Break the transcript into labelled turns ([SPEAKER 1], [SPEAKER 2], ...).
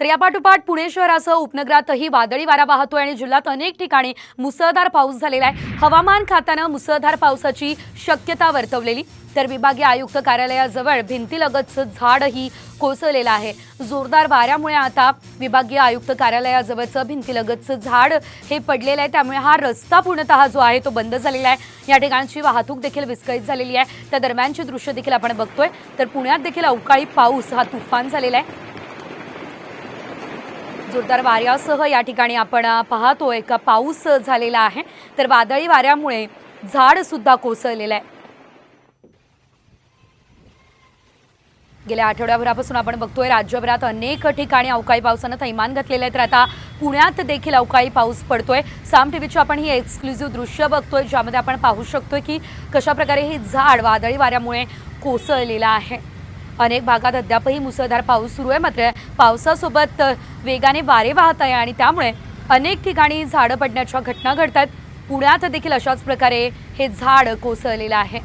[SPEAKER 1] तर यापाठोपाठ पुणे शहरासह उपनगरातही वादळी वारा वाहतोय आणि जिल्ह्यात अनेक ठिकाणी मुसळधार पाऊस झालेला आहे। हवामान खात्याने मुसळधार पावसाची शक्यता वर्तवलेली, तर विभागीय आयुक्त कार्यालयाजवळ भिंतीलगतचं झाडही कोसळलेलं आहे। जोरदार वाऱ्यामुळे आता विभागीय आयुक्त कार्यालयाजवळचं भिंतीलगतचं झाड हे पडलेलं आहे, त्यामुळे हा रस्ता पूर्णतः जो आहे तो बंद झालेला आहे। या ठिकाणची वाहतूक देखील विस्कळीत झालेली आहे। त्या दरम्यानची दृश्य देखील आपण बघतोय। तर पुण्यात देखील अवकाळी पाऊस हा तुफान झालेला आहे। जोरदार वाऱ्यासह या ठिकाणी आपण पाहतोय का पाऊस झालेला आहे, तर वादळी वाऱ्यामुळे झाड सुद्धा कोसळलेलं आहे। गेल्या आठवड्याभरापासून आपण बघतोय राज्यभरात अनेक ठिकाणी अवकाळी पावसाने थैमान घातलेलं आहे, तर आता पुण्यात देखील अवकाळी पाऊस पडतोय। साम टीव्हीची आपण ही एक्सक्लुझिव्ह दृश्य बघतोय, ज्यामध्ये आपण पाहू शकतोय की कशा प्रकारे हे झाड वादळी वाऱ्यामुळे कोसळलेलं आहे। अनेक भागात अद्यापही मुसळधार पाऊस सुरू आहे, मात्र पावसासोबत वेगाने वारे वाहत आहे आणि त्यामुळे अनेक ठिकाणी झाडं पडण्याच्या घटना घडतात। पुण्यात देखील अशाच प्रकारे हे झाड कोसळलेलं आहे।